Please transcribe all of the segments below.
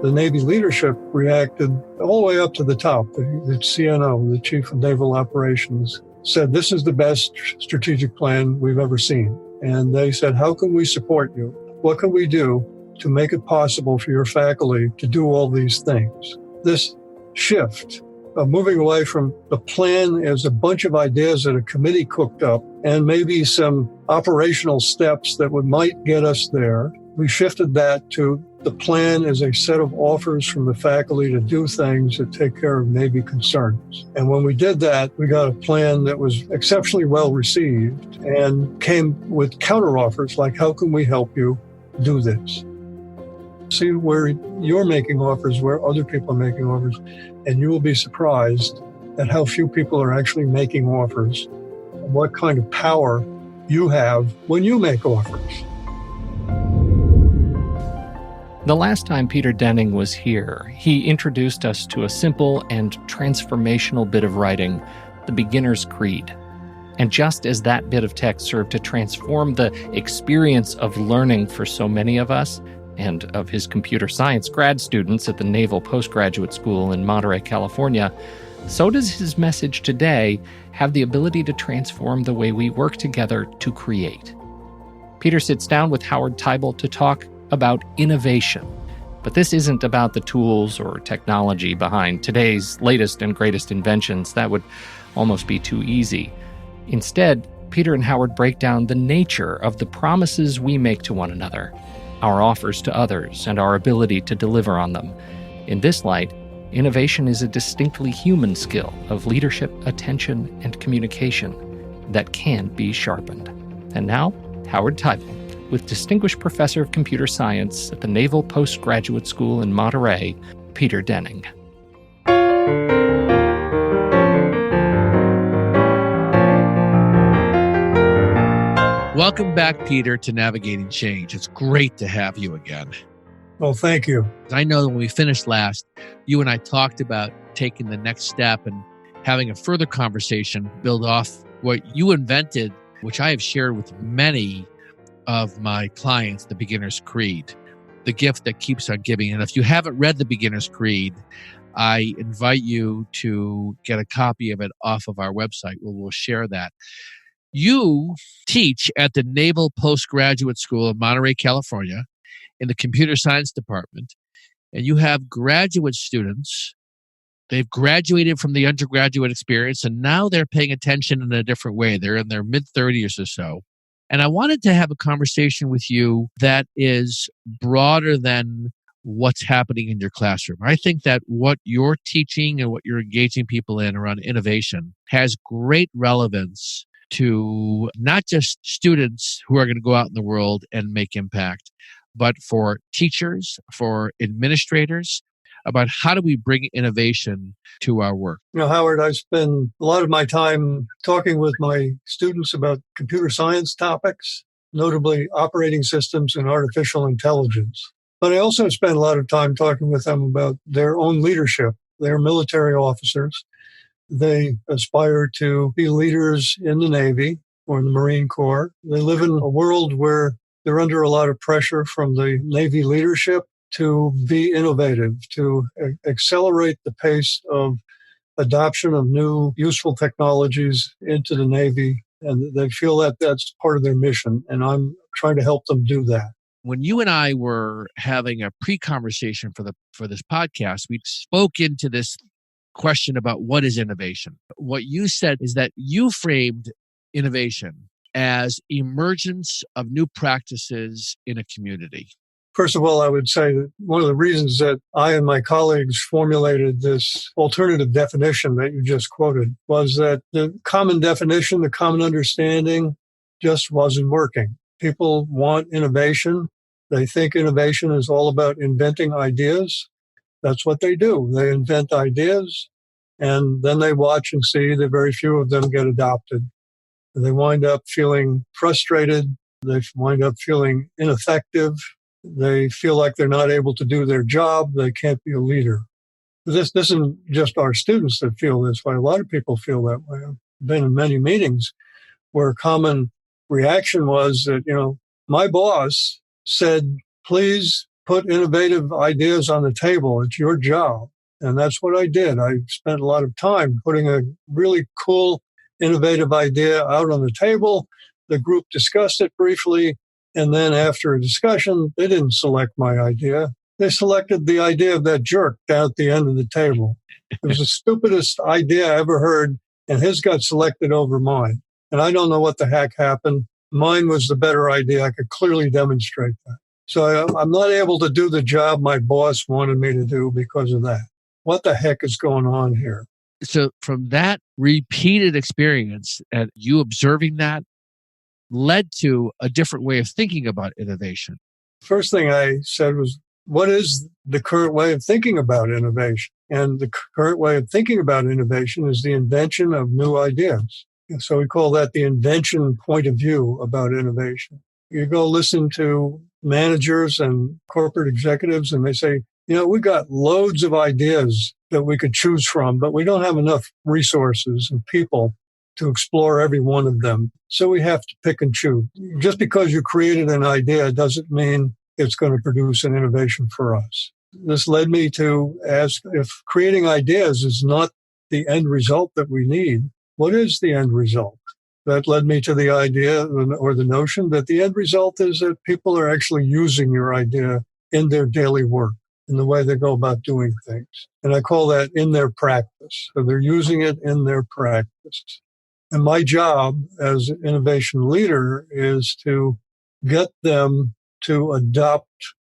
The Navy leadership reacted all the way up to the top. The CNO, the Chief of Naval Operations, said, this is the best strategic plan we've ever seen. And they said, how can we support you? What can we do to make it possible for your faculty to do all these things? This shift of moving away from the plan as a bunch of ideas that a committee cooked up and maybe some operational steps that might get us there. We shifted that to the plan as a set of offers from the faculty to do things that take care of Navy concerns. And when we did that, we got a plan that was exceptionally well received and came with counteroffers like, how can we help you do this? See where you're making offers, where other people are making offers, and you will be surprised at how few people are actually making offers and what kind of power you have when you make offers. The last time Peter Denning was here, he introduced us to a simple and transformational bit of writing, the Beginner's Creed. And just as that bit of text served to transform the experience of learning for so many of us, and of his computer science grad students at the Naval Postgraduate School in Monterey, California, so does his message today have the ability to transform the way we work together to create. Peter sits down with Howard Teibel to talk about innovation. But this isn't about the tools or technology behind today's latest and greatest inventions. That would almost be too easy. Instead, Peter and Howard break down the nature of the promises we make to one another, our offers to others, and our ability to deliver on them. In this light, innovation is a distinctly human skill of leadership, attention, and communication that can be sharpened. And now, Howard Teibel, with Distinguished Professor of Computer Science at the Naval Postgraduate School in Monterey, Peter Denning. Welcome back, Peter, to Navigating Change. It's great to have you again. Well, thank you. I know that when we finished last, you and I talked about taking the next step and having a further conversation, build off what you invented, which I have shared with many of my clients, the Beginner's Creed, the gift that keeps on giving. And if you haven't read the Beginner's Creed, I invite you to get a copy of it off of our website where we'll share that. You teach at the Naval Postgraduate School in Monterey, California, in the computer science department, and you have graduate students. They've graduated from the undergraduate experience, and now they're paying attention in a different way. They're in their mid-30s or so. And I wanted to have a conversation with you that is broader than what's happening in your classroom. I think that what you're teaching and what you're engaging people in around innovation has great relevance to not just students who are going to go out in the world and make impact, but for teachers, for administrators, about how do we bring innovation to our work. You know, Howard, I spend a lot of my time talking with my students about computer science topics, notably operating systems and artificial intelligence. But I also spend a lot of time talking with them about their own leadership. They're military officers. They aspire to be leaders in the Navy or in the Marine Corps. They live in a world where they're under a lot of pressure from the Navy leadership to be innovative, to accelerate the pace of adoption of new useful technologies into the Navy. And they feel that that's part of their mission. And I'm trying to help them do that. When you and I were having a pre-conversation for this podcast, we spoke into this question about what is innovation. What you said is that you framed innovation as emergence of new practices in a community. First of all, I would say that one of the reasons that I and my colleagues formulated this alternative definition that you just quoted was that the common definition, the common understanding just wasn't working. People want innovation. They think innovation is all about inventing ideas. That's what they do. They invent ideas, and then they watch and see that very few of them get adopted. They wind up feeling frustrated. They wind up feeling ineffective. They feel like they're not able to do their job. They can't be a leader. This isn't just our students that feel this way. A lot of people feel that way. I've been in many meetings where a common reaction was that, my boss said, please put innovative ideas on the table. It's your job. And that's what I did. I spent a lot of time putting a really cool, innovative idea out on the table. The group discussed it briefly. And then after a discussion, they didn't select my idea. They selected the idea of that jerk down at the end of the table. It was the stupidest idea I ever heard, and his got selected over mine. And I don't know what the heck happened. Mine was the better idea. I could clearly demonstrate that. So I'm not able to do the job my boss wanted me to do because of that. What the heck is going on here? So from that repeated experience and you observing that led to a different way of thinking about innovation. First thing I said was, what is the current way of thinking about innovation? And the current way of thinking about innovation is the invention of new ideas. And so we call that the invention point of view about innovation. You go listen to managers and corporate executives and they say, we got loads of ideas that we could choose from, but we don't have enough resources and people to explore every one of them. So we have to pick and choose. Just because you created an idea doesn't mean it's going to produce an innovation for us. This led me to ask, if creating ideas is not the end result that we need, what is the end result? That led me to the idea or the notion that the end result is that people are actually using your idea in their daily work, in the way they go about doing things. And I call that in their practice. So they're using it in their practice. And my job as an innovation leader is to get them to adopt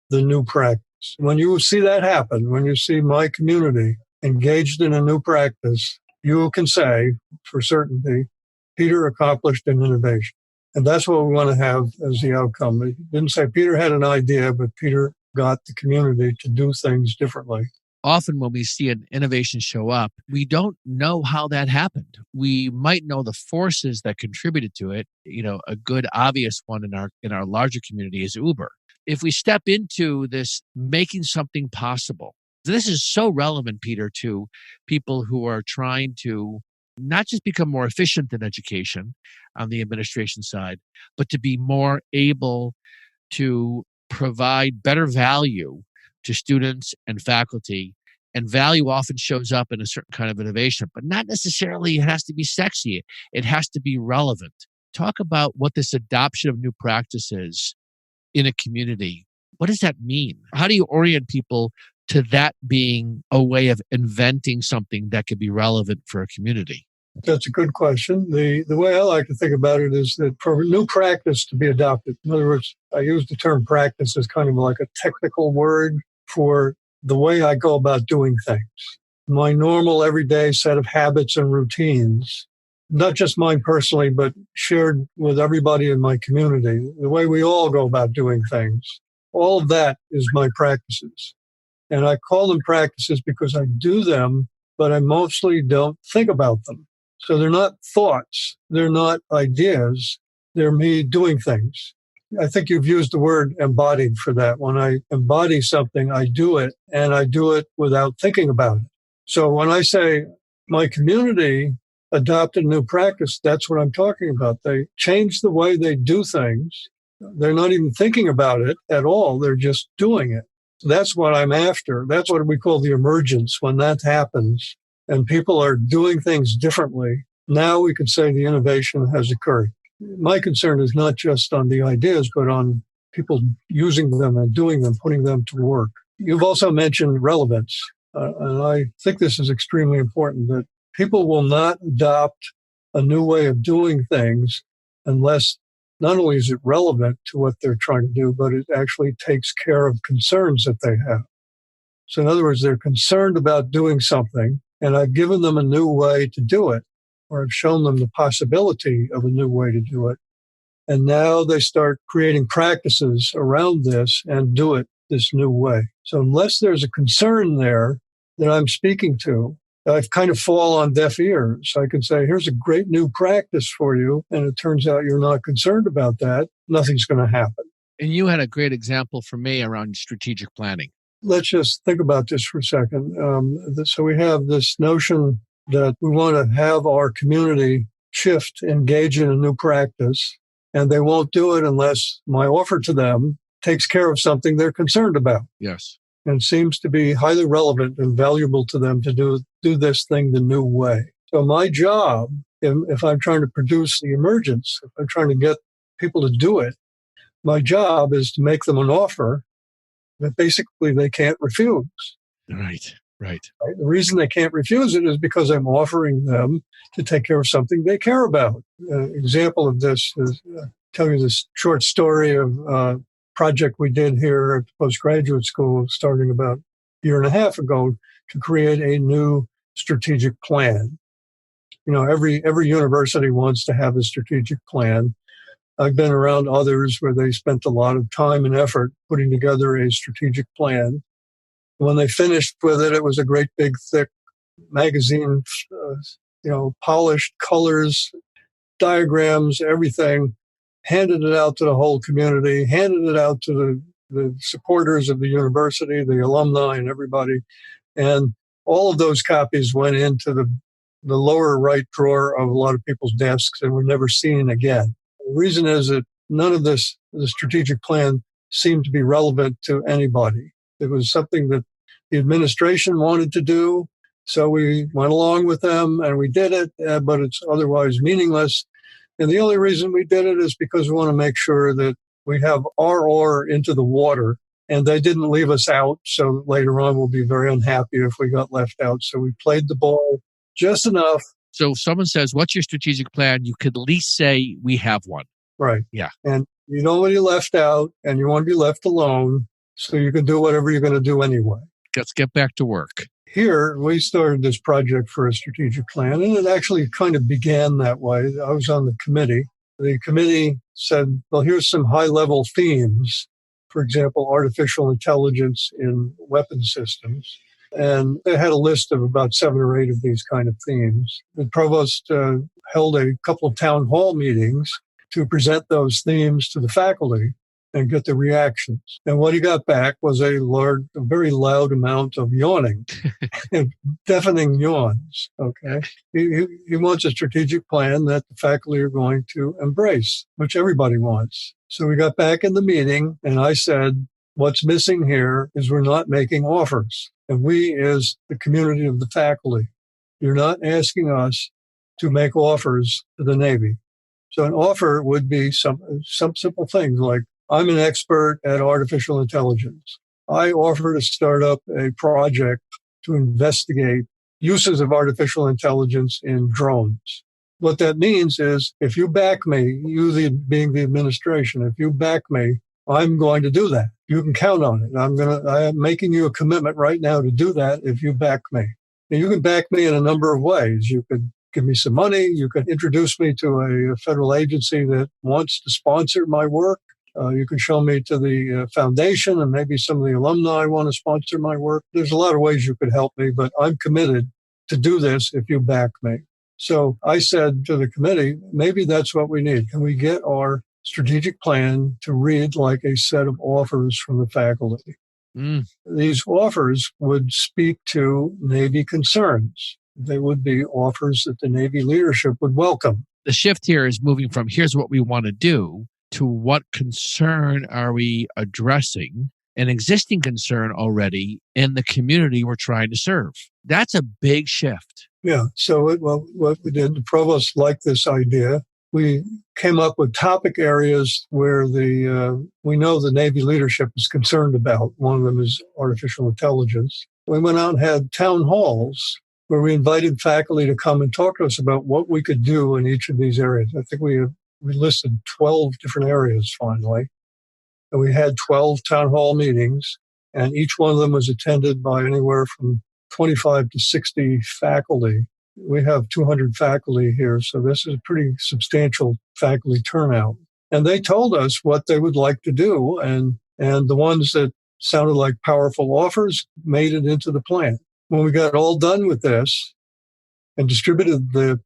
the new practice. When you see that happen, when you see my community engaged in a new practice, you can say for certainty, Peter accomplished an innovation. And that's what we want to have as the outcome. It didn't say Peter had an idea, but Peter got the community to do things differently. Often when we see an innovation show up, we don't know how that happened. We might know the forces that contributed to it. A good obvious one in our larger community is Uber. If we step into this making something possible, this is so relevant, Peter, to people who are trying to not just become more efficient in education on the administration side, but to be more able to provide better value to students and faculty. And value often shows up in a certain kind of innovation, but not necessarily it has to be sexy. It has to be relevant. Talk about what this adoption of new practices in a community. What does that mean? How do you orient people to that being a way of inventing something that could be relevant for a community? That's a good question. The way I like to think about it is that for a new practice to be adopted, in other words, I use the term practice as kind of like a technical word for the way I go about doing things. My normal everyday set of habits and routines, not just mine personally, but shared with everybody in my community, the way we all go about doing things. All of that is my practices. And I call them practices because I do them, but I mostly don't think about them. So they're not thoughts. They're not ideas. They're me doing things. I think you've used the word embodied for that. When I embody something, I do it, and I do it without thinking about it. So when I say my community adopted a new practice, that's what I'm talking about. They change the way they do things. They're not even thinking about it at all. They're just doing it. That's what I'm after. That's what we call the emergence. When that happens and people are doing things differently, now we can say the innovation has occurred. My concern is not just on the ideas, but on people using them and doing them, putting them to work. You've also mentioned relevance. And I think this is extremely important, that people will not adopt a new way of doing things unless not only is it relevant to what they're trying to do, but it actually takes care of concerns that they have. So in other words, they're concerned about doing something, and I've given them a new way to do it, or I've shown them the possibility of a new way to do it. And now they start creating practices around this and do it this new way. So unless there's a concern there that I'm speaking to, I've kind of fall on deaf ears. I can say, here's a great new practice for you, and it turns out you're not concerned about that. Nothing's going to happen. And you had a great example for me around strategic planning. Let's just think about this for a second. So we have this notion that we want to have our community shift, engage in a new practice, and they won't do it unless my offer to them takes care of something they're concerned about. Yes. And seems to be highly relevant and valuable to them to do this thing the new way. So my job, if I'm trying to produce the emergence, if I'm trying to get people to do it, my job is to make them an offer that basically they can't refuse. Right. The reason they can't refuse it is because I'm offering them to take care of something they care about. Example of this is, tell you this short story of project we did here at the postgraduate school starting about a year and a half ago to create a new strategic plan. Every university wants to have a strategic plan. I've been around others where they spent a lot of time and effort putting together a strategic plan. When they finished with it, it was a great big thick magazine, polished colors, diagrams, everything. Handed it out to the whole community, handed it out to the supporters of the university, the alumni and everybody. And all of those copies went into the lower right drawer of a lot of people's desks and were never seen again. The reason is that none of the strategic plan seemed to be relevant to anybody. It was something that the administration wanted to do. So we went along with them and we did it, but it's otherwise meaningless. And the only reason we did it is because we want to make sure that we have our oar into the water and they didn't leave us out. So later on, we'll be very unhappy if we got left out. So we played the ball just enough. So if someone says, what's your strategic plan? You could at least say, we have one. Right. Yeah. And you don't want to be left out and you want to be left alone so you can do whatever you're going to do anyway. Let's get back to work. Here, we started this project for a strategic plan, and it actually kind of began that way. I was on the committee. The committee said, well, here's some high-level themes. For example, artificial intelligence in weapon systems. And they had a list of about 7 or 8 of these kind of themes. The provost held a couple of town hall meetings to present those themes to the faculty and get the reactions. And what he got back was a very loud amount of yawning, deafening yawns, okay? He wants a strategic plan that the faculty are going to embrace, which everybody wants. So we got back in the meeting, and I said, what's missing here is we're not making offers. And we, as the community of the faculty, you're not asking us to make offers to the Navy. So an offer would be some simple things like, I'm an expert at artificial intelligence. I offer to start up a project to investigate uses of artificial intelligence in drones. What that means is if you back me, being the administration, if you back me, I'm going to do that. You can count on it. I am making you a commitment right now to do that if you back me. And you can back me in a number of ways. You could give me some money. You could introduce me to a federal agency that wants to sponsor my work. You can show me to the foundation, and maybe some of the alumni want to sponsor my work. There's a lot of ways you could help me, but I'm committed to do this if you back me. So I said to the committee, maybe that's what we need. Can we get our strategic plan to read like a set of offers from the faculty? These offers would speak to Navy concerns. They would be offers that the Navy leadership would welcome. The shift here is moving from here's what we want to do to what concern are we addressing, an existing concern already in the community we're trying to serve. That's a big shift. Yeah. So what we did, the provost liked this idea. We came up with topic areas where we know the Navy leadership is concerned about. One of them is artificial intelligence. We went out and had town halls where we invited faculty to come and talk to us about what we could do in each of these areas. I think we listed 12 different areas finally. And we had 12 town hall meetings, and each one of them was attended by anywhere from 25 to 60 faculty. We have 200 faculty here, so this is a pretty substantial faculty turnout. And they told us what they would like to do, and the ones that sounded like powerful offers made it into the plan. When we got all done with this and distributed the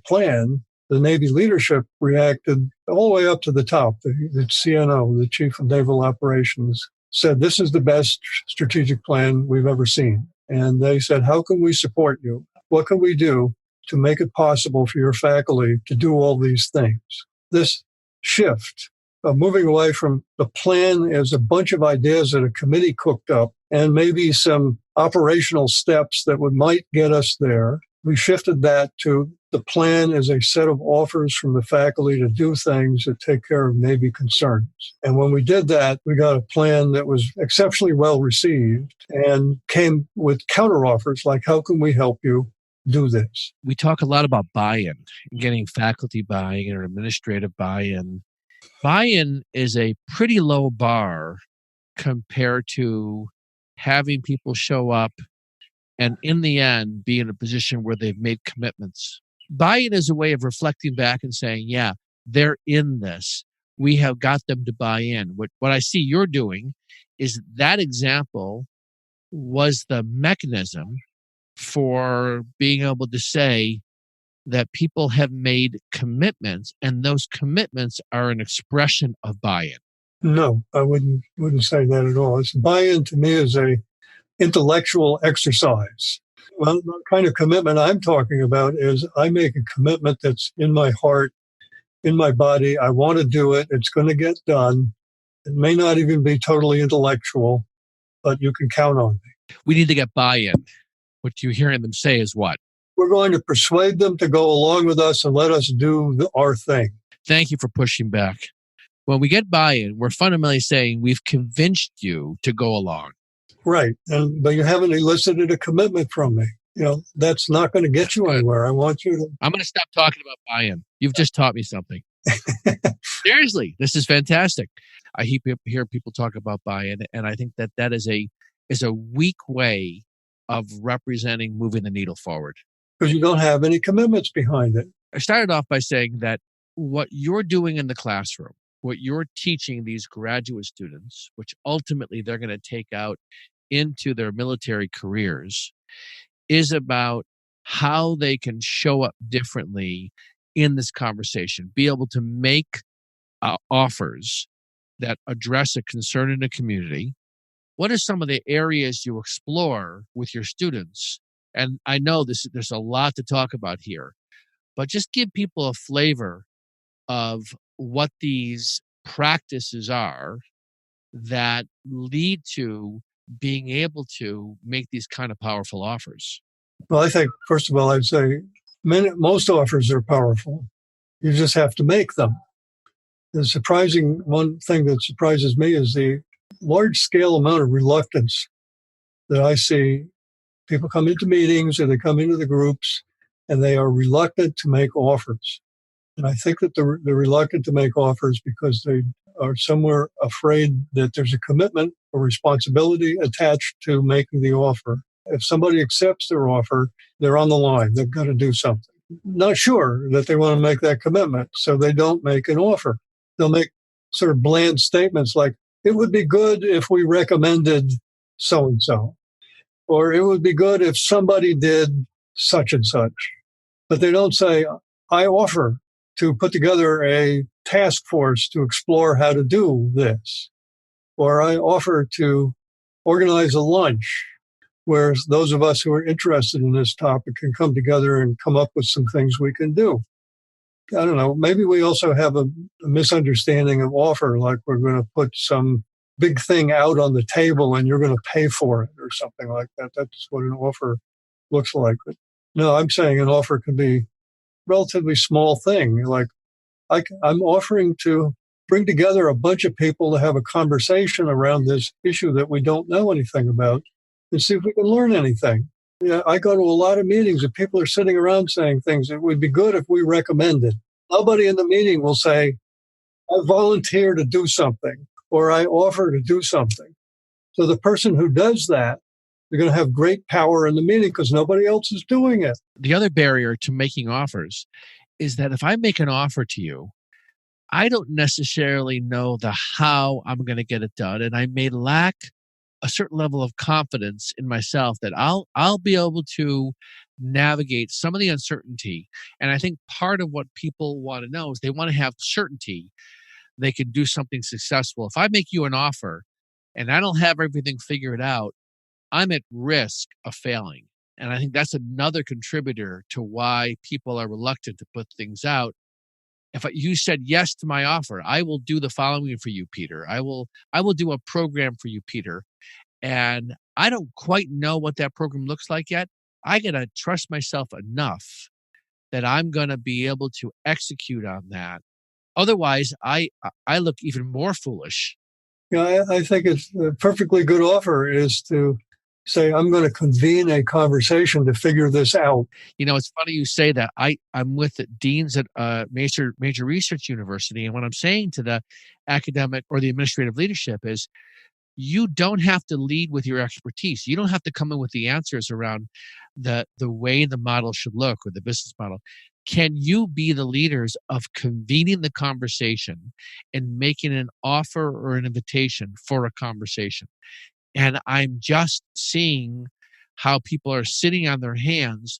plan, the Navy leadership reacted all the way up to the top. The CNO, the Chief of Naval Operations, said, this is the best strategic plan we've ever seen. And they said, how can we support you? What can we do to make it possible for your faculty to do all these things? This shift moving away from the plan as a bunch of ideas that a committee cooked up and maybe some operational steps that might get us there. We shifted that to the plan as a set of offers from the faculty to do things that take care of Navy concerns. And when we did that, we got a plan that was exceptionally well received and came with counteroffers like, how can we help you do this? We talk a lot about buy-in, getting faculty buy-in or administrative buy-in. Buy-in is a pretty low bar compared to having people show up and in the end be in a position where they've made commitments. Buy-in is a way of reflecting back and saying, yeah, they're in this. We have got them to buy in. What I see you're doing is that example was the mechanism for being able to say that people have made commitments, and those commitments are an expression of buy-in. No, I wouldn't say that at all. Buy-in to me is a intellectual exercise. Well, the kind of commitment I'm talking about is I make a commitment that's in my heart, in my body. I want to do it. It's going to get done. It may not even be totally intellectual, but you can count on me. We need to get buy-in. What you're hearing them say is what? We're going to persuade them to go along with us and let us do our thing. Thank you for pushing back. When we get buy-in, we're fundamentally saying we've convinced you to go along. Right. But you haven't elicited a commitment from me. That's not going to get you anywhere. I want you to... I'm going to stop talking about buy-in. You've just taught me something. Seriously, this is fantastic. I hear people talk about buy-in, and I think that is a weak way of representing moving the needle forward. Because you don't have any commitments behind it. I started off by saying that what you're doing in the classroom, what you're teaching these graduate students, which ultimately they're going to take out into their military careers, is about how they can show up differently in this conversation, be able to make offers that address a concern in the community. What are some of the areas you explore with your students? And I know there's a lot to talk about here, but just give people a flavor of what these practices are that lead to being able to make these kind of powerful offers. Well, I think, first of all, I'd say most offers are powerful. You just have to make them. One thing that surprises me is the large-scale amount of reluctance that I see. People come into meetings or they come into the groups and they are reluctant to make offers. And I think that they're reluctant to make offers because they are somewhere afraid that there's a commitment or responsibility attached to making the offer. If somebody accepts their offer, they're on the line. They've got to do something. Not sure that they want to make that commitment, so they don't make an offer. They'll make sort of bland statements like, it would be good if we recommended so-and-so, or it would be good if somebody did such and such. But they don't say, I offer to put together a task force to explore how to do this, or I offer to organize a lunch where those of us who are interested in this topic can come together and come up with some things we can do. I don't know, maybe we also have a misunderstanding of offer, like we're going to put some big thing out on the table and you're going to pay for it or something like that. That's what an offer looks like. But no, I'm saying an offer can be a relatively small thing. Like I'm offering to bring together a bunch of people to have a conversation around this issue that we don't know anything about and see if we can learn anything. Yeah, I go to a lot of meetings and people are sitting around saying things. It would be good if we recommended. Nobody in the meeting will say, I volunteer to do something or I offer to do something. So the person who does that, they're going to have great power in the meeting because nobody else is doing it. The other barrier to making offers is that if I make an offer to you, I don't necessarily know the how I'm going to get it done. And I may lack a certain level of confidence in myself that I'll be able to navigate some of the uncertainty. And I think part of what people want to know is they want to have certainty they can do something successful. If I make you an offer and I don't have everything figured out, I'm at risk of failing. And I think that's another contributor to why people are reluctant to put things out. you said yes to my offer, I will do the following for you, Peter. I will do a program for you, Peter. And I don't quite know what that program looks like yet. I got to trust myself enough that I'm going to be able to execute on that. Otherwise, I look even more foolish. Yeah, I think it's a perfectly good offer is to say, I'm going to convene a conversation to figure this out. It's funny you say that. I'm with the deans at major research university, and what I'm saying to the academic or the administrative leadership is, you don't have to lead with your expertise. You don't have to come in with the answers around the way the model should look or the business model. Can you be the leaders of convening the conversation and making an offer or an invitation for a conversation? And I'm just seeing how people are sitting on their hands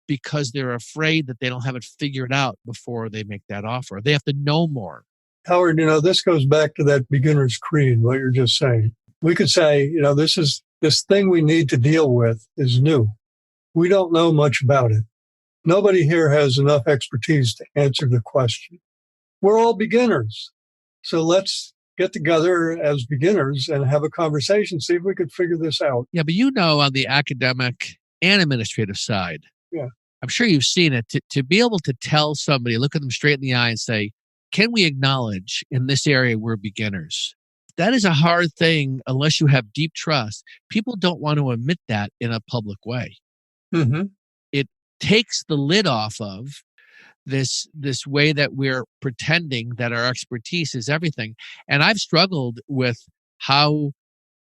because they're afraid that they don't have it figured out before they make that offer. They have to know more. Howard, this goes back to that beginner's creed, what you're just saying. We could say, this thing we need to deal with is new. We don't know much about it. Nobody here has enough expertise to answer the question. We're all beginners. So let's get together as beginners and have a conversation, see if we could figure this out. Yeah, but on the academic and administrative side, yeah, I'm sure you've seen it, to be able to tell somebody, look at them straight in the eye and say, can we acknowledge in this area we're beginners? That is a hard thing unless you have deep trust. People don't want to admit that in a public way. Mm-hmm. It takes the lid off of this way that we're pretending that our expertise is everything. And I've struggled with how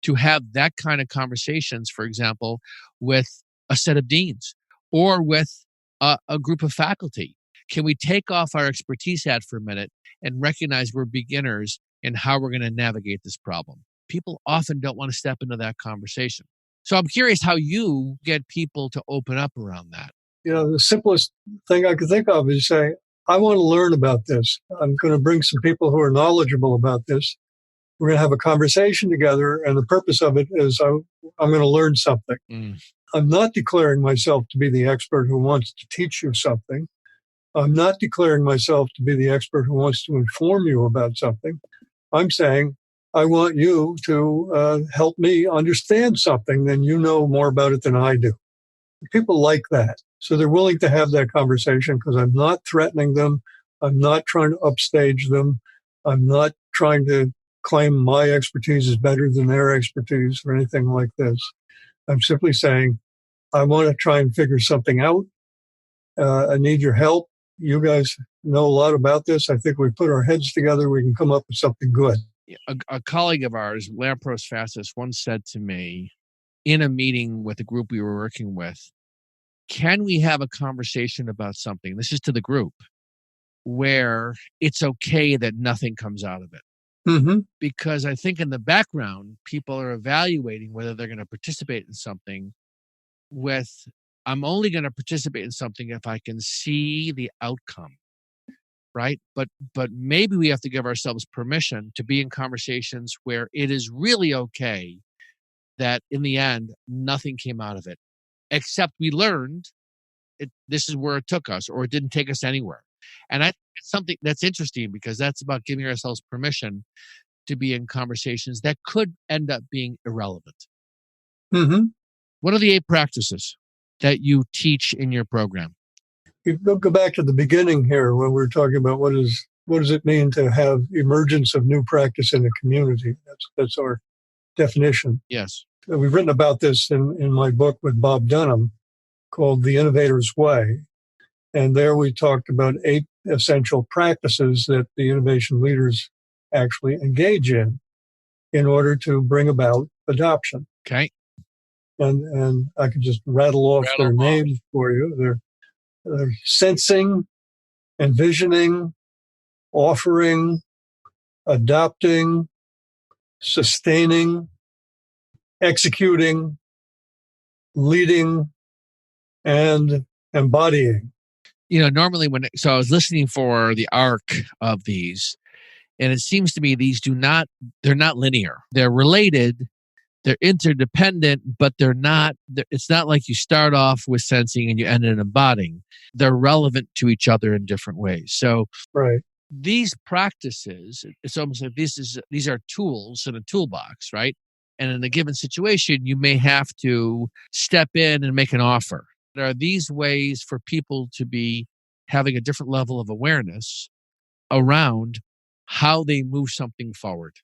to have that kind of conversations, for example, with a set of deans or with a group of faculty. Can we take off our expertise hat for a minute and recognize we're beginners in how we're going to navigate this problem? People often don't want to step into that conversation. So I'm curious how you get people to open up around that. The simplest thing I could think of is say, I want to learn about this. I'm going to bring some people who are knowledgeable about this. We're going to have a conversation together, and the purpose of it is I'm going to learn something. I'm not declaring myself to be the expert who wants to teach you something. I'm not declaring myself to be the expert who wants to inform you about something. I'm saying, I want you to help me understand something, then you know more about it than I do. People like that. So they're willing to have that conversation because I'm not threatening them. I'm not trying to upstage them. I'm not trying to claim my expertise is better than their expertise or anything like this. I'm simply saying, I want to try and figure something out. I need your help. You guys know a lot about this. I think we put our heads together, we can come up with something good. A colleague of ours, Lampros Fastis, once said to me in a meeting with a group we were working with, can we have a conversation about something? This is to the group where it's okay that nothing comes out of it. Mm-hmm. Because I think in the background, people are evaluating whether they're going to participate in something with, I'm only going to participate in something if I can see the outcome, right? But maybe we have to give ourselves permission to be in conversations where it is really okay that in the end, nothing came out of it, except we learned this is where it took us, or it didn't take us anywhere. And I think it's something that's interesting because that's about giving ourselves permission to be in conversations that could end up being irrelevant. Mm-hmm. What are the 8 practices that you teach in your program? You go back to the beginning here when we're talking about what does it mean to have emergence of new practice in the community. That's our definition. Yes. We've written about this in my book with Bob Dunham called The Innovator's Way. And there we talked about 8 essential practices that the innovation leaders actually engage in order to bring about adoption. Okay. And I could just rattle off their names for you. They're sensing, envisioning, offering, adopting, sustaining, executing, leading, and embodying. Normally so I was listening for the arc of these, and it seems to me they're not linear. They're related, they're interdependent, but it's not like you start off with sensing and you end in embodying. They're relevant to each other in different ways. So Right. these practices, it's almost like these are tools in a toolbox, right? And in a given situation, you may have to step in and make an offer. There are these ways for people to be having a different level of awareness around how they move something forward.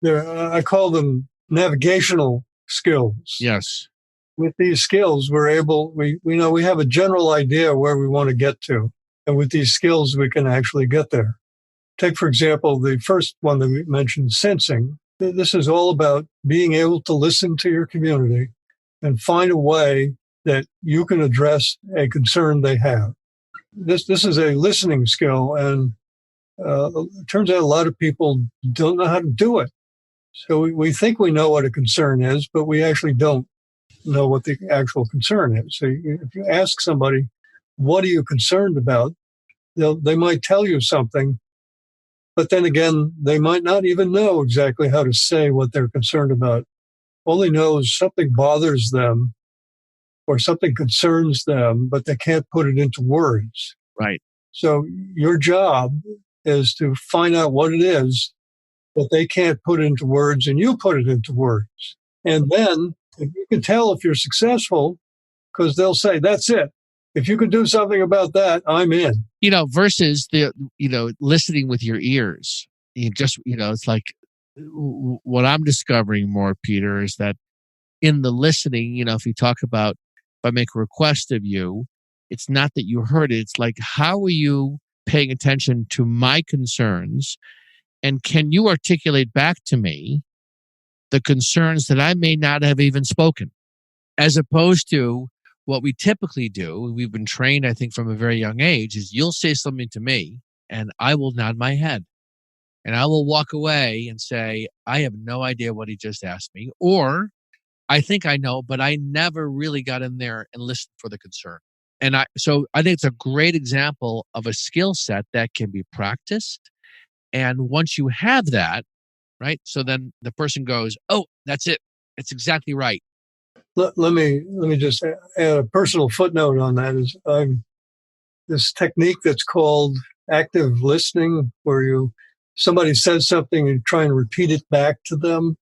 I call them navigational skills. Yes. With these skills, we know we have a general idea where we want to get to. And with these skills, we can actually get there. Take, for example, the first one that we mentioned, sensing. This is all about being able to listen to your community and find a way that you can address a concern they have. This is a listening skill, and it turns out a lot of people don't know how to do it. So we think we know what a concern is, but we actually don't know what the actual concern is. So if you ask somebody, what are you concerned about? They might tell you something, but then again, they might not even know exactly how to say what they're concerned about. All they know is something bothers them or something concerns them, but they can't put it into words. Right. So your job is to find out what it is that they can't put into words, and you put it into words. And then you can tell if you're successful because they'll say, that's it. If you can do something about that, I'm in. Versus listening with your ears. It's like what I'm discovering more, Peter, is that in the listening, if I make a request of you, it's not that you heard it. It's like, how are you paying attention to my concerns? And can you articulate back to me the concerns that I may not have even spoken? As opposed to what we typically do, we've been trained, I think, from a very young age, is you'll say something to me and I will nod my head. And I will walk away and say, I have no idea what he just asked me. Or I think I know, but I never really got in there and listened for the concern. So I think it's a great example of a skill set that can be practiced. And once you have that, right, so then the person goes, oh, that's it. It's exactly right. Let me just add a personal footnote on that. Is this technique that's called active listening, where somebody says something and you try and repeat it back to them,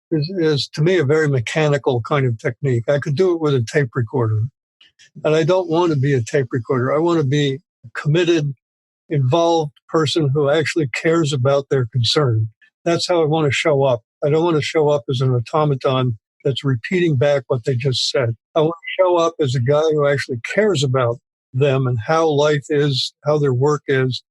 is to me a very mechanical kind of technique. I could do it with a tape recorder, and I don't want to be a tape recorder. I want to be a committed, involved person who actually cares about their concern. That's how I want to show up. I don't want to show up as an automaton that's repeating back what they just said. I want to show up as a guy who actually cares about them and how life is, how their work is.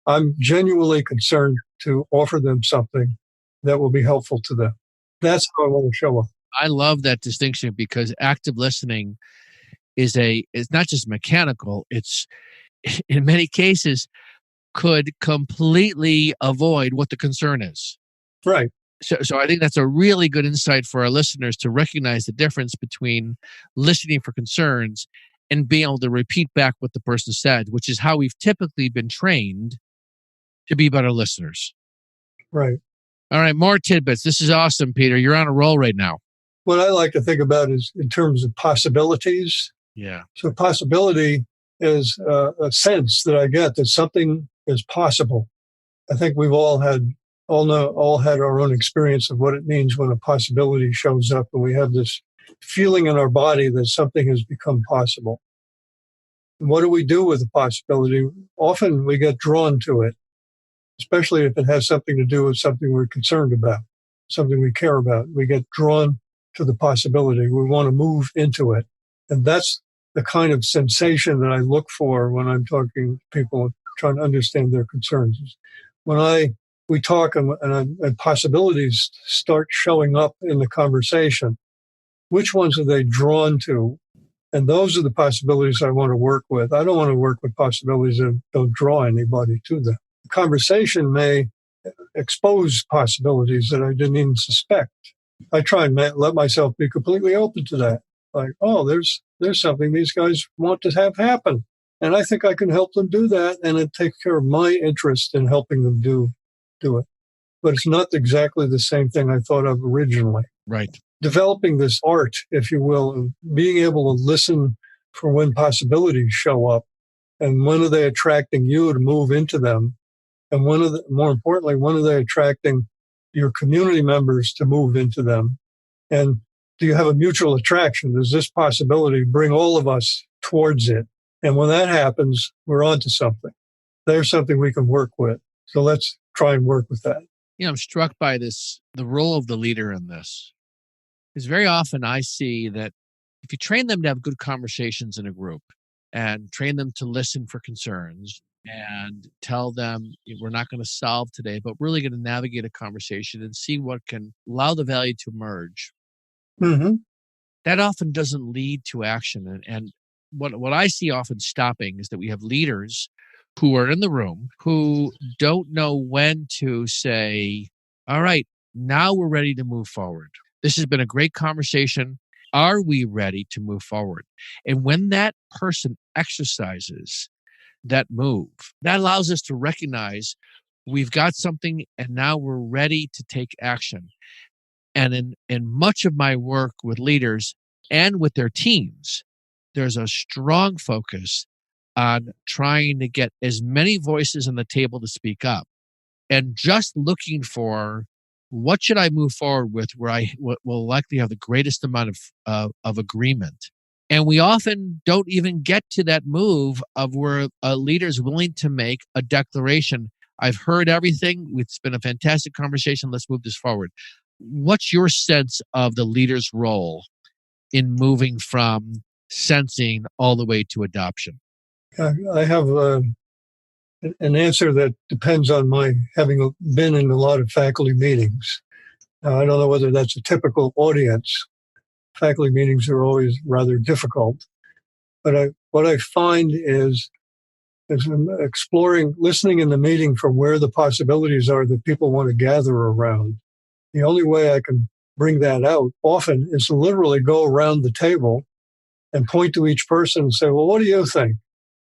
I'm genuinely concerned to offer them something that will be helpful to them. That's how I want to show up. I love that distinction, because active listening is not just mechanical. It's, in many cases, could completely avoid what the concern is. Right. So I think that's a really good insight for our listeners to recognize the difference between listening for concerns and being able to repeat back what the person said, which is how we've typically been trained to be better listeners. Right. All right, more tidbits. This is awesome, Peter. You're on a roll right now. What I like to think about is in terms of possibilities. Yeah. So possibility is a sense that I get that something is possible. I think we've all had our own experience of what it means when a possibility shows up, and we have this feeling in our body that something has become possible. And what do we do with the possibility? Often we get drawn to it, especially if it has something to do with something we're concerned about, something we care about. We get drawn to the possibility. We want to move into it. And that's the kind of sensation that I look for when I'm talking to people, trying to understand their concerns. When we talk and possibilities start showing up in the conversation, which ones are they drawn to? And those are the possibilities I want to work with. I don't want to work with possibilities that don't draw anybody to them. The conversation may expose possibilities that I didn't even suspect. I try and let myself be completely open to that. Like, oh, there's something these guys want to have happen. And I think I can help them do that. And it takes care of my interest in helping them do it. But it's not exactly the same thing I thought of originally. Right. developing this art, if you will, of being able to listen for when possibilities show up and when are they attracting you to move into them. And more importantly, when are they attracting your community members to move into them? And do you have a mutual attraction? Does this possibility bring all of us towards it? And when that happens, we're onto something. There's something we can work with. So let's try and work with that. I'm struck by this, the role of the leader in this. Because very often I see that if you train them to have good conversations in a group and train them to listen for concerns and tell them we're not going to solve today, but really going to navigate a conversation and see what can allow the value to emerge. Mm-hmm. That often doesn't lead to action. And what I see often stopping is that we have leaders who are in the room who don't know when to say, all right, now we're ready to move forward. This has been a great conversation. Are we ready to move forward? And when that person exercises that move, that allows us to recognize we've got something and now we're ready to take action. And in much of my work with leaders and with their teams, there's a strong focus on trying to get as many voices on the table to speak up and just looking for what should I move forward with where I will likely have the greatest amount of agreement. And we often don't even get to that move of where a leader is willing to make a declaration. I've heard everything. It's been a fantastic conversation. Let's move this forward. What's your sense of the leader's role in moving from sensing all the way to adoption? I have an answer that depends on my having been in a lot of faculty meetings. Now, I don't know whether that's a typical audience. Faculty meetings are always rather difficult. But what I find is I'm listening in the meeting from where the possibilities are that people want to gather around. The only way I can bring that out often is to literally go around the table and point to each person and say, well, what do you think?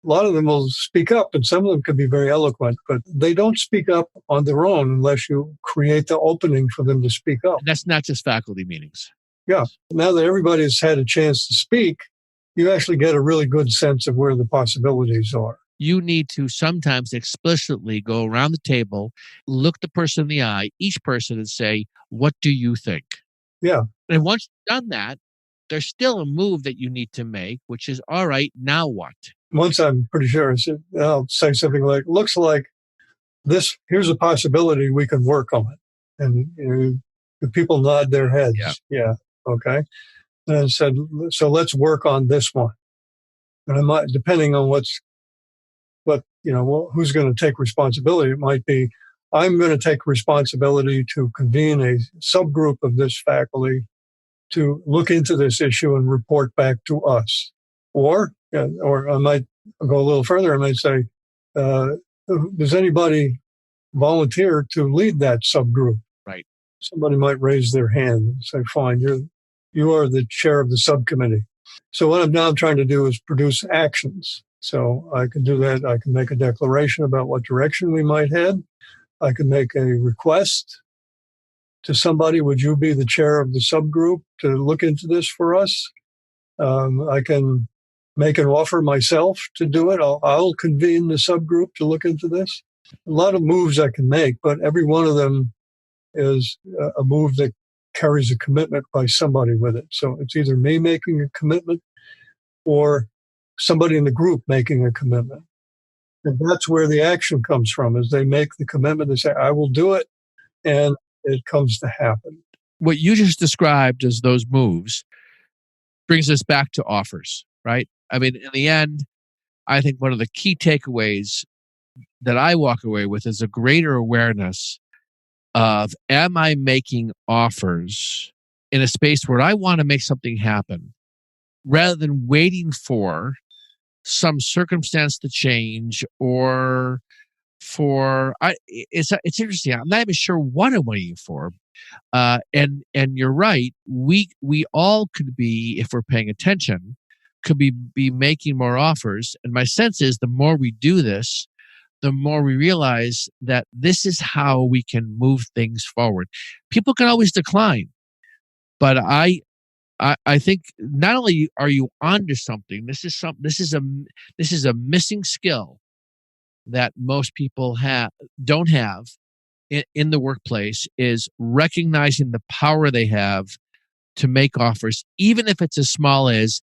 A lot of them will speak up, and some of them can be very eloquent, but they don't speak up on their own unless you create the opening for them to speak up. And that's not just faculty meetings. Yeah. Now that everybody's had a chance to speak, you actually get a really good sense of where the possibilities are. You need to sometimes explicitly go around the table, look the person in the eye, each person, and say, what do you think? Yeah. And once you've done that, there's still a move that you need to make, which is, all right, now what? Once I'm pretty sure, I'll say something like, looks like this, here's a possibility we can work on. And the people nod their heads. Yeah. Okay. And I said, so let's work on this one. And I might, depending on who's going to take responsibility, it might be, I'm going to take responsibility to convene a subgroup of this faculty to look into this issue and report back to us. Or I might go a little further. I might say, does anybody volunteer to lead that subgroup? Right. Somebody might raise their hand and say, fine, you are the chair of the subcommittee. So what I'm trying to do is produce actions. So I can do that. I can make a declaration about what direction we might head. I can make a request to somebody, would you be the chair of the subgroup to look into this for us? I can make an offer myself to do it. I'll convene the subgroup to look into this. A lot of moves I can make, but every one of them is a move that carries a commitment by somebody with it. So it's either me making a commitment or somebody in the group making a commitment. And that's where the action comes from, is they make the commitment and say, I will do it, and it comes to happen. What you just described as those moves brings us back to offers, right? I mean, in the end, I think one of the key takeaways that I walk away with is a greater awareness of, am I making offers in a space where I want to make something happen rather than waiting for some circumstance to change or it's interesting. I'm not even sure what I'm waiting for. And you're right. We all could be, if we're paying attention, could be making more offers. And my sense is the more we do this, the more we realize that this is how we can move things forward. People can always decline, But I think not only are you onto something, this is a missing skill that most people don't have in the workplace, is recognizing the power they have to make offers, even if it's as small as,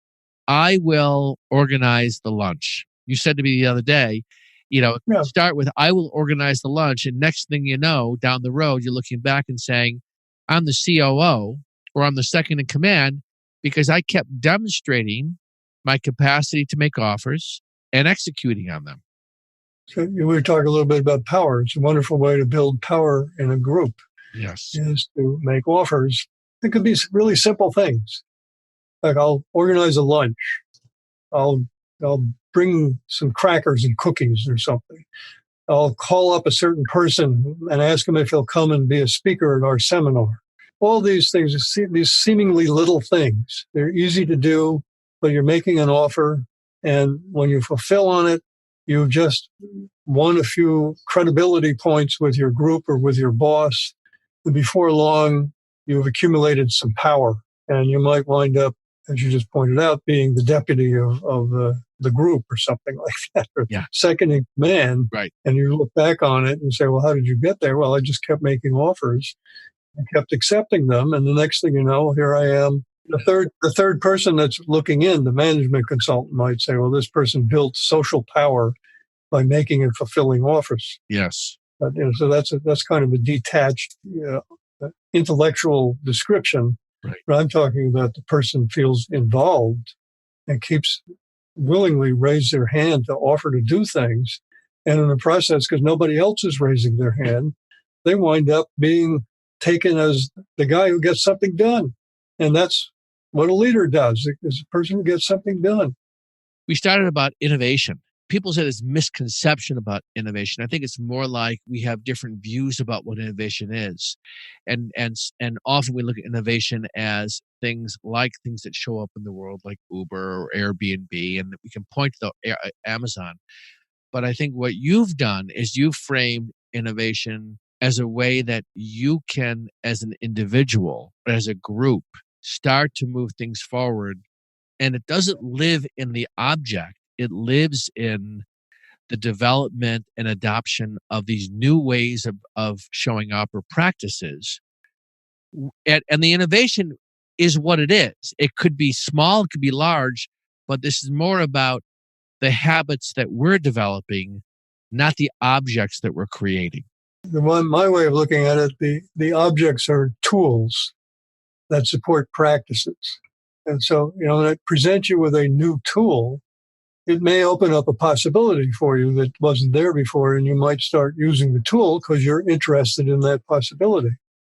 I will organize the lunch. You said to me the other day, Yeah. start with, I will organize the lunch. And next thing you know, down the road, you're looking back and saying, I'm the COO, or I'm the second in command, because I kept demonstrating my capacity to make offers and executing on them. So we were talking a little bit about power. It's a wonderful way to build power in a group, Yes. is to make offers. It could be really simple things. Like, I'll organize a lunch. I'll bring some crackers and cookies or something. I'll call up a certain person and ask him if he'll come and be a speaker at our seminar. All these things, these seemingly little things, they're easy to do, but you're making an offer. And when you fulfill on it, you've just won a few credibility points with your group or with your boss. And before long, you've accumulated some power. And you might wind up, as you just pointed out, being the deputy of the group or something like that, or second in command. Right. And you look back on it and say, well, how did you get there? Well, I just kept making offers and kept accepting them. And the next thing you know, here I am. The third person that's looking in, the management consultant, might say, well, this person built social power by making and fulfilling offers. Yes. So that's kind of a detached intellectual description. Right. But I'm talking about the person feels involved and keeps willingly raise their hand to offer to do things. And in the process, because nobody else is raising their hand, they wind up being taken as the guy who gets something done. And that's what a leader does, is a person who gets something done. We started about innovation. People say there's misconception about innovation. I think it's more like we have different views about what innovation is. And often we look at innovation as things that show up in the world, like Uber or Airbnb, and we can point to Amazon. But I think what you've done is you've framed innovation as a way that you can, as an individual, as a group, start to move things forward. And it doesn't live in the object. It lives in the development and adoption of these new ways of showing up or practices. And the innovation is what it is. It could be small, it could be large, but this is more about the habits that we're developing, not the objects that we're creating. My way of looking at it, the objects are tools that support practices. And so, when I present you with a new tool, it may open up a possibility for you that wasn't there before, and you might start using the tool because you're interested in that possibility.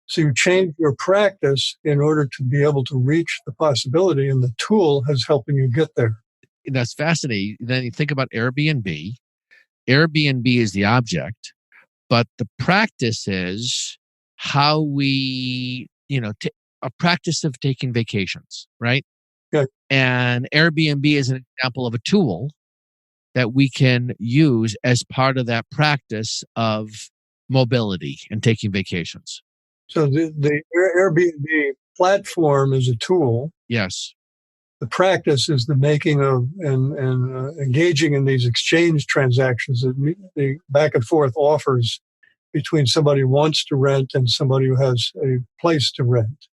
So you change your practice in order to be able to reach the possibility, and the tool is helping you get there. That's fascinating. Then you think about Airbnb. Airbnb is the object, but the practice is how we, a practice of taking vacations, right? Okay. And Airbnb is an example of a tool that we can use as part of that practice of mobility and taking vacations. So the Airbnb platform is a tool. Yes. The practice is the making of and engaging in these exchange transactions, the back and forth offers between somebody who wants to rent and somebody who has a place to rent.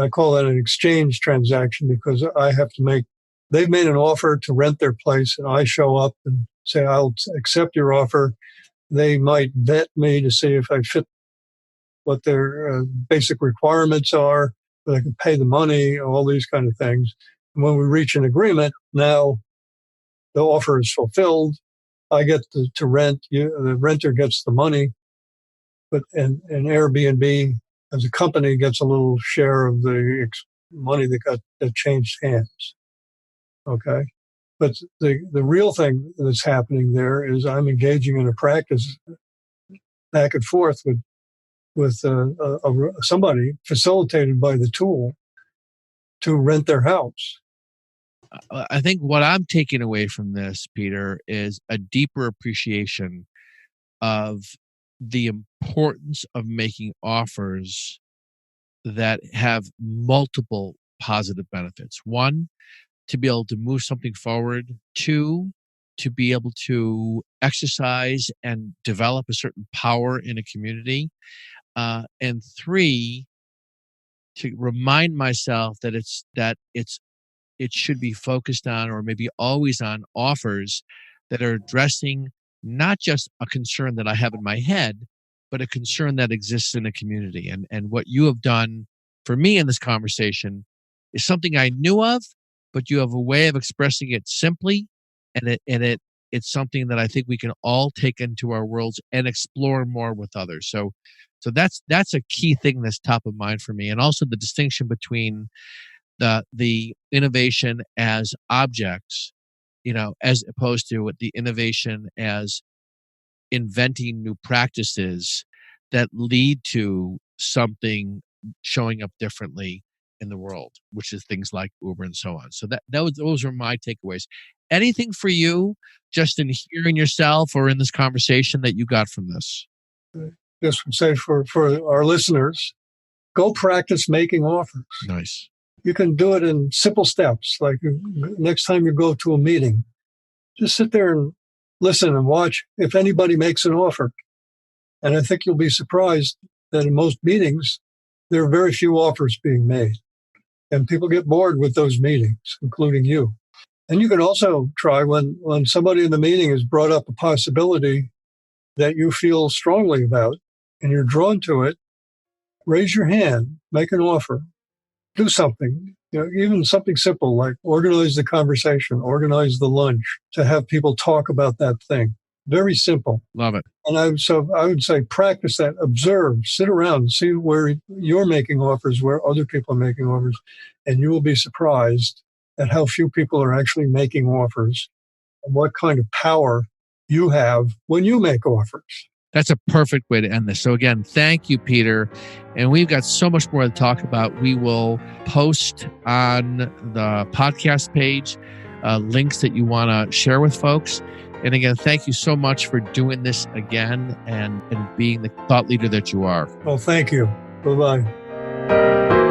I call that an exchange transaction because they've made an offer to rent their place, and I show up and say, I'll accept your offer. They might vet me to see if I fit what their basic requirements are, that I can pay the money, all these kind of things. And when we reach an agreement, now the offer is fulfilled. I get to rent, the renter gets the money, and Airbnb as a company gets a little share of the money that changed hands. Okay. But the real thing that's happening there is I'm engaging in a practice back and forth with somebody facilitated by the tool to rent their house. I think what I'm taking away from this, Peter, is a deeper appreciation of the importance of making offers that have multiple positive benefits. One, to be able to move something forward. Two, to be able to exercise and develop a certain power in a community. And three, to remind myself that it should be focused on, or maybe always on, offers that are addressing not just a concern that I have in my head, but a concern that exists in a community. And what you have done for me in this conversation is something I knew of, but you have a way of expressing it simply, and it's something that I think we can all take into our worlds and explore more with others. So that's a key thing that's top of mind for me, and also the distinction between the innovation as objects, as opposed to the innovation as inventing new practices that lead to something showing up differently in the world, which is things like Uber and so on. So those are my takeaways. Anything for you, just in hearing yourself or in this conversation, that you got from this? Just would say for our listeners, go practice making offers. Nice. You can do it in simple steps. Like next time you go to a meeting, just sit there and listen and watch if anybody makes an offer. And I think you'll be surprised that in most meetings, there are very few offers being made. And people get bored with those meetings, including you. And you can also try when somebody in the meeting has brought up a possibility that you feel strongly about and you're drawn to it, raise your hand, make an offer, do something, even something simple like organize the conversation, organize the lunch to have people talk about that thing. Very simple. Love it. And I would say practice that, observe, sit around, see where you're making offers, where other people are making offers, and you will be surprised at how few people are actually making offers and what kind of power you have when you make offers. That's a perfect way to end this. So again, thank you, Peter. And we've got so much more to talk about. We will post on the podcast page links that you want to share with folks. And again, thank you so much for doing this again and being the thought leader that you are. Well, thank you. Bye-bye.